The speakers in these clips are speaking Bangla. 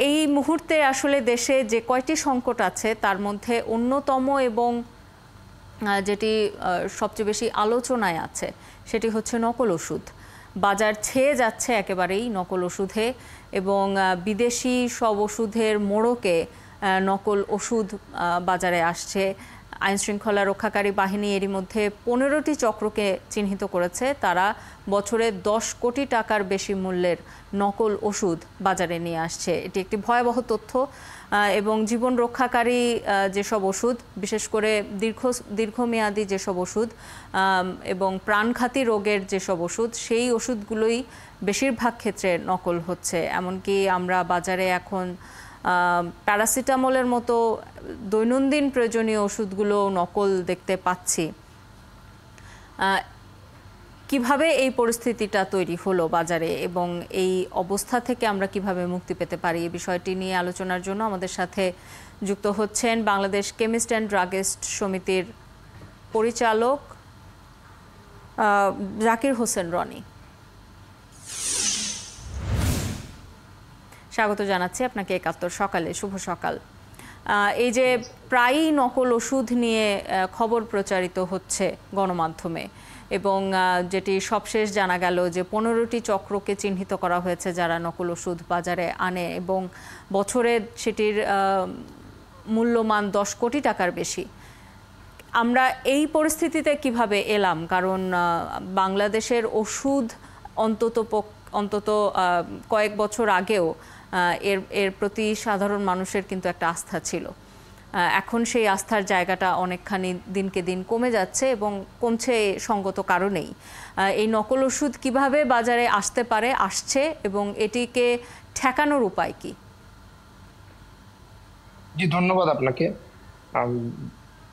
এই মুহূর্তে আসলে দেশে যে কয়টি সংকট আছে তার মধ্যে অন্যতম এবং যেটি সবচেয়ে বেশি আলোচনায় আছে সেটি হচ্ছে নকল ওষুধ। বাজার ছেয়ে যাচ্ছে একেবারেই নকল ওষুধে এবং বিদেশি সব ওষুধের মোড়কে নকল ওষুধ বাজারে আসছে। আইনশৃঙ্খলা রক্ষাকারী বাহিনী এরই মধ্যে 15টি চক্রকে চিহ্নিত করেছে। তারা বছরে 10 কোটি টাকার বেশি মূল্যের নকল ওষুধ বাজারে নিয়ে আসছে। এটি একটি ভয়াবহ তথ্য এবং জীবন রক্ষাকারী যেসব ওষুধ, বিশেষ করে দীর্ঘমেয়াদী যেসব ওষুধ এবং প্রাণঘাতী রোগের যেসব ওষুধ, সেই ওষুধগুলোই বেশিরভাগ ক্ষেত্রে নকল হচ্ছে। এমনকি আমরা বাজারে এখন প্যারাসিটামলের মতো দৈনন্দিন প্রয়োজনীয় ওষুধগুলো নকল দেখতে পাচ্ছি। কিভাবে এই পরিস্থিতিটা তৈরি হলো বাজারে এবং এই অবস্থা থেকে আমরা কিভাবে মুক্তি পেতে পারি, এই বিষয়টি নিয়ে আলোচনার জন্য আমাদের সাথে যুক্ত হচ্ছেন বাংলাদেশ কেমিস্ট অ্যান্ড ড্রাগিস্ট সমিতির পরিচালক জাকির হোসেন রনি। স্বাগত জানাচ্ছি আপনাকে একাত্তর সকালে। শুভ সকাল। এই যে প্রায়ই নকল ওষুধ নিয়ে খবর প্রচারিত হচ্ছে গণমাধ্যমে এবং যেটি সবশেষ জানা গেল যে 15টি চক্রকে চিহ্নিত করা হয়েছে যারা নকল ওষুধ বাজারে আনে এবং বছরে সেটির মূল্যমান 10 কোটি টাকার বেশি। আমরা এই পরিস্থিতিতে কিভাবে এলাম? কারণ বাংলাদেশের ওষুধ অন্তত কয়েক বছর আগেও এর প্রতি সাধারণ মানুষের কিন্তু একটা আস্থা ছিল। এখন সেই আস্থার জায়গাটা অনেকখানি দিনকে দিন কমে যাচ্ছে এবং কমছে সঙ্গত কারণেই। এই নকল ওষুধ কিভাবে বাজারে আসতে পারে, আসছে এবং এটিকে ঠেকানোর উপায় কি? জি, ধন্যবাদ আপনাকে।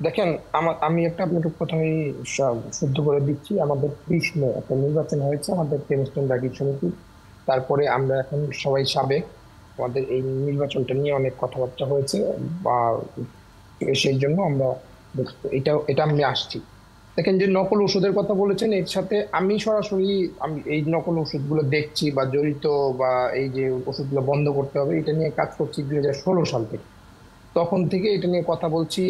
দেখেন, আমি আপনাকে প্রথমেই শুদ্ধ করে দিচ্ছি। আমাদের 30 মে একটা নির্বাচন হয়েছে আমাদের কেমিস্ট অ্যান্ড ড্রাগিস্ট সমিতি। তারপরে আমরা এখন সবাই সাবেক। আমাদের এই নির্বাচনটা নিয়ে অনেক কথাবার্তা হয়েছে বা সেই জন্য আমরা এটা আমি আসছি। দেখেন, যে নকল ওষুধের কথা বলেছেন, এর সাথে আমি সরাসরি এই নকল ওষুধগুলো দেখছি বা জড়িত, বা এই যে ওষুধগুলো বন্ধ করতে হবে এটা নিয়ে কাজ করছি 2016 সাল থেকে। তখন থেকে এটা নিয়ে কথা বলছি।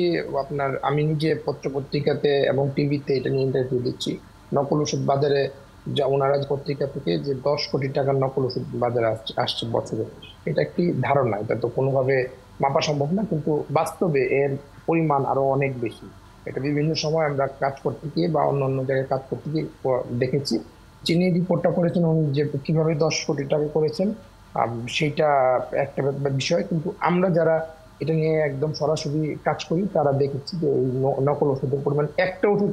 আমি নিজে পত্র পত্রিকাতে এবং টিভিতে এটা নিয়ে ইন্টারভিউ দিচ্ছি। নকল ওষুধ বাজারে যা ওনারা পত্রিকা থেকে যে 10 কোটি টাকার নকল ওষুধ বাজারে আসছে বছরে, এটা একটি ধারণা, এটা তো কোনোভাবে মাপা সম্ভব না, কিন্তু বাস্তবে এর পরিমাণ আরো অনেক বেশি। এটা বিভিন্ন সময় আমরা কাজ করতে গিয়ে বা অন্য অন্য জায়গায় কাজ করতে গিয়ে দেখেছি। যিনি রিপোর্টটা করেছেন উনি যে কিভাবে 10 কোটি টাকা করেছেন সেইটা একটা বিষয়, কিন্তু আমরা যারা এটা নিয়ে একদম সরাসরি কাজ করি তারা দেখেছি যে এই নকল ওষুধের পরিমাণ একটা ওষুধ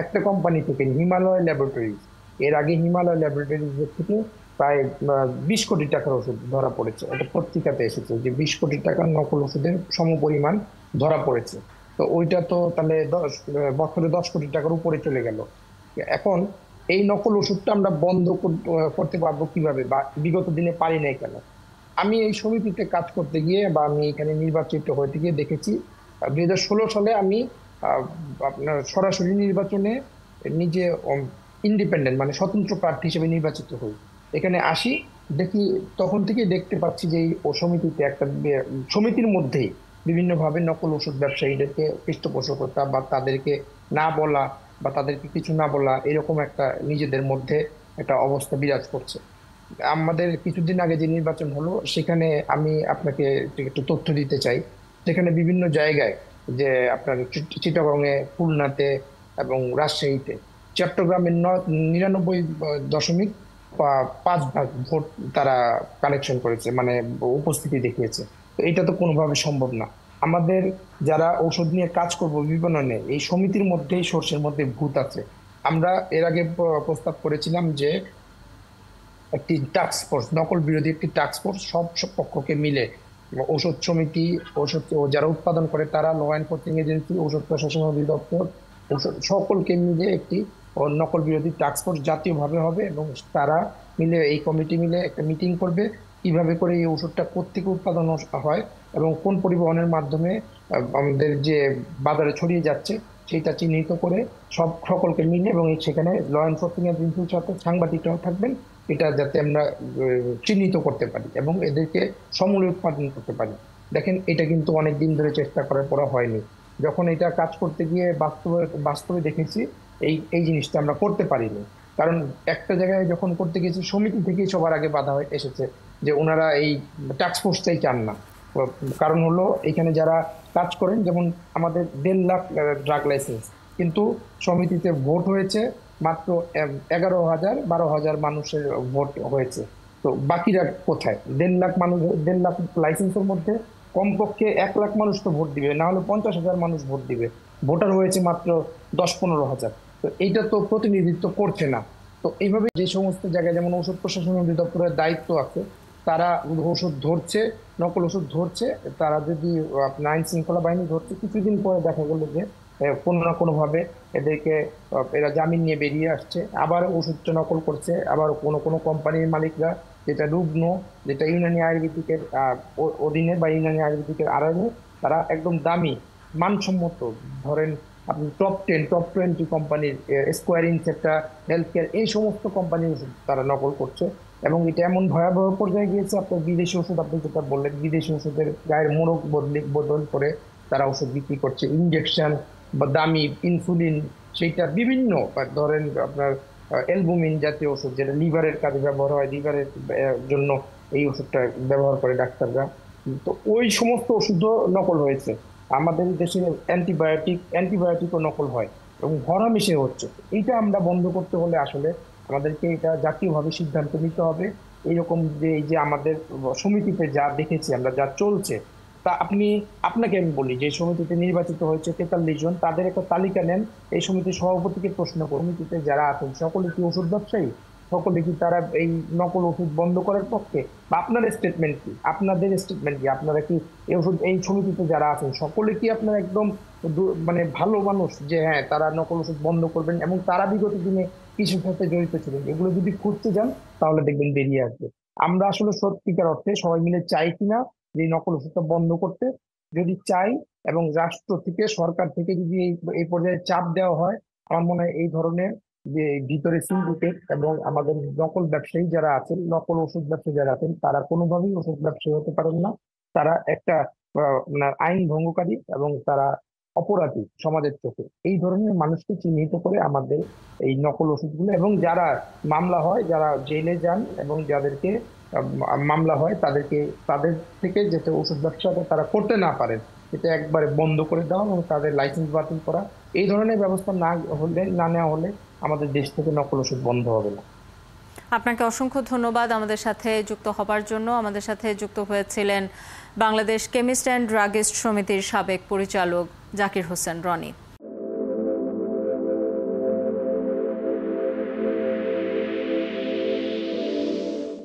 একটা কোম্পানি থেকে, হিমালয় ল্যাবরেটরিজ, এর আগে হিমালয় ল্যাবরেটরিজ থেকে প্রায় 20 কোটি টাকার ওষুধ ধরা পড়েছে। এটা পত্রিকাতে এসেছে যে 20 কোটি টাকার নকল ওষুধের সমপরিমাণ ধরা পড়েছে। তো ওইটা তো তাহলে বছরে 10 কোটি টাকার উপরে চলে গেল। এখন এই নকল ওষুধটা আমরা বন্ধ করতে পারবো কিভাবে, বা বিগত দিনে পারি নাই কেন? আমি এই সমিতিতে কাজ করতে গিয়ে বা আমি এখানে নির্বাচিত হতে গিয়ে দেখেছি 2016 সালে আমি আপনার সরাসরি নির্বাচনে নিজে ইন্ডিপেন্ডেন্ট মানে স্বতন্ত্র প্রার্থী হিসেবে নির্বাচিত হই। এখানে আসি, দেখি তখন থেকে দেখতে পাচ্ছি যে এই সমিতিতে একটা সমিতির মধ্যেই বিভিন্নভাবে নকল ওষুধ ব্যবসায়ীদেরকে পৃষ্ঠপোষকতা বা তাদেরকে না বলা বা তাদেরকে কিছু না বলা, এরকম একটা নিজেদের মধ্যে একটা অবস্থা বিরাজ করছে। আমাদের কিছুদিন আগে যে নির্বাচন হলো সেখানে আমি আপনাকে একটু তথ্য দিতে চাই। সেখানে বিভিন্ন জায়গায়, যে আপনার চিটাগংয়ে, খুলনাতে এবং রাজশাহীতে, চট্টগ্রামের 99.5% ভোট তারা কালেকশন করেছে, মানে উপস্থিতি দেখিয়েছে। তো এটা তো কোনোভাবে সম্ভব না। আমাদের যারা ঔষধ নিয়ে কাজ করবো বিপণনে, এই সমিতির মধ্যেই সর্ষের মধ্যে ভূত আছে। আমরা এর আগে প্রস্তাব করেছিলাম যে একটি টাস্ক ফোর্স, নকল বিরোধী একটি টাস্ক ফোর্স, সব সব পক্ষকে মিলে, ঔষধ সমিতি, ঔষধ যারা উৎপাদন করে তারা, ল এনফোর্সিং এজেন্সি, ঔষধ প্রশাসন অধিদপ্তর, ঔষধ সকলকে মিলে একটি নকল বিরোধী টাস্ক ফোর্স জাতীয়ভাবে হবে এবং তারা মিলে, এই কমিটি মিলে একটা মিটিং করবে কিভাবে করে এই ওষুধটা কোত্থেকে উৎপাদন হয় এবং কোন পরিবহনের মাধ্যমে আমাদের যে বাজারে ছড়িয়ে যাচ্ছে সেটা চিহ্নিত করে সকলকে মিলে, এবং সেখানে ল এনফোর্সিং এজেন্সির সাথে সাংবাদিকরাও থাকবেন, এটা যাতে আমরা চিহ্নিত করতে পারি এবং এদেরকে সমূলে উৎপাদন করতে পারি। দেখেন, এটা কিন্তু অনেক দিন ধরে চেষ্টা করার পর হয়নি। যখন এটা কাজ করতে গিয়ে বাস্তবে বাস্তবে দেখেছি এই এই জিনিসটা আমরা করতে পারিনি। কারণ একটা জায়গায় যখন করতে গেছি সমিতি থেকেই সবার আগে বাধা হয়ে এসেছে যে ওনারা এই টাস্ক ফোর্সটাই চান না। কারণ হলো এখানে যারা কাজ করেন, যেমন আমাদের 1.5 লাখ ড্রাগ লাইসেন্স, কিন্তু সমিতিতে ভোট হয়েছে মাত্র 11,000 12,000 মানুষের ভোট হয়েছে। তো বাকিরা কোথায়? 1.5 লাখ মানুষ, 1.5 লাখ লাইসেন্সের মধ্যে কমপক্ষে 1 লাখ মানুষ তো ভোট দিবে, না হলে 50,000 মানুষ ভোট দিবে। ভোটার হয়েছে মাত্র 10-15 হাজার। তো এইটা তো প্রতিনিধিত্ব করছে না। তো এইভাবে যে সমস্ত জায়গায়, যেমন ঔষধ প্রশাসন অধিদপ্তরের দায়িত্ব আছে, তারা ওষুধ ধরছে, নকল ওষুধ ধরছে। তারা যদি আপনার আইন শৃঙ্খলা বাহিনী ধরছে, কিছুদিন পরে দেখা গেলো যে কোনো না কোনো ভাবে এদেরকে এরা জামিন নিয়ে বেরিয়ে আসছে, আবার ওষুধটা নকল করছে। আবার কোনো কোনো কোম্পানির মালিকরা, যেটা রুগ্ন, যেটা ইউনানি আয়ুর্বেদিকের অধীনে বা ইউনানি আয়ুর্বেদিকের আড়ালে, তারা একদম দামি মানসম্মত, ধরেন আপনি টপ 20 কোম্পানির, স্কোয়ার ইনসেপ্টা, হেলথ কেয়ার, এই সমস্ত কোম্পানির ওষুধ তারা নকল করছে। এবং এটা এমন ভয়াবহ পর্যায়ে গিয়েছে, আপনার বিদেশি ওষুধ, আপনি যেটা বললেন, বিদেশি ওষুধের গায়ের মোড়ক বদল করে তারা ওষুধ বিক্রি করছে, ইনজেকশন বা দামি ইনসুলিন, সেইটা বিভিন্ন, ধরেন আপনার অ্যালবুমিন জাতীয় ওষুধ, যেটা লিভারের কাজে ব্যবহার হয়, লিভারের জন্য এই ওষুধটা ব্যবহার করে ডাক্তাররা। তো ওই সমস্ত ওষুধও নকল হয়েছে। আমাদের দেশে অ্যান্টিবায়োটিকও নকল হয় এবং হরামিশে হচ্ছে। এইটা আমরা বন্ধ করতে হলে আসলে আমাদেরকে এটা জাতীয়ভাবে সিদ্ধান্ত নিতে হবে। এইরকম যে এই যে আমাদের সমিতিতে যা দেখেছি আমরা, যা চলছে, তা আপনাকে আমি বলি, যে সমিতিতে নির্বাচিত হয়েছে 43 জন, তাদের একটা তালিকা নেন। এই সমিতির সভাপতিকে প্রশ্ন করুন, সমিতিতে যারা আছেন সকলে কি ওষুধ ব্যবসায়ী? সকলে কি তারা এই নকল ওষুধ বন্ধ করার পক্ষে? বা আপনার স্টেটমেন্ট কি, আপনাদের স্টেটমেন্ট কি? আপনারা কি এই ওষুধ, এই সমিতিতে যারা আছেন সকলে কি আপনারা একদম মানে ভালো মানুষ যে হ্যাঁ তারা নকল ওষুধ বন্ধ করবেন এবং তারা বিগত দিনে কৃষির সাথে জড়িত ছিলেন? এগুলো যদি খুঁজতে যান তাহলে দেখবেন বেরিয়ে আসবে। আমরা আসলে সত্যিকার অর্থে সবাই মিলে চাই কিনা যে এই নকল ওষুধটা বন্ধ করতে? যদি চাই এবং রাষ্ট্র থেকে, সরকার থেকে যদি এই পর্যায়ে চাপ দেওয়া হয়, আমার মনে হয় এই ধরনের যে ভিতরে সিন্ডিকেট এবং আমাদের নকল ব্যবসায়ী যারা আছেন, নকল ওষুধ ব্যবসায়ী যারা আছেন, তারা কোনোভাবেই ওষুধ ব্যবসায়ী হতে পারেন না। তারা একটা আপনার আইন ভঙ্গকারী এবং তারা অপরাধী সমাজের চোখে। এই ধরনের মানুষকে চিহ্নিত করে আমাদের এই নকল ওষুধগুলো, এবং যারা মামলা হয়, যারা জেলে যান এবং যাদেরকে মামলা হয়, তাদের থেকে যাতে ওষুধ ব্যবসাটা তারা করতে না পারেন, এটা একবারে বন্ধ করে দেওয়া এবং তাদের লাইসেন্স বাতিল করা। এই ধরনের ব্যবস্থা না নেওয়া হলে আমাদের দেশ থেকে নকল ওষুধ বন্ধ হবে না। আপনাকে অসংখ্য ধন্যবাদ আমাদের সাথে যুক্ত হবার জন্য। আমাদের সাথে যুক্ত হয়েছিলেন বাংলাদেশ কেমিস্ট অ্যান্ড ড্রাগিস্ট সমিতির সাবেক পরিচালক জাকির হোসেন রনি।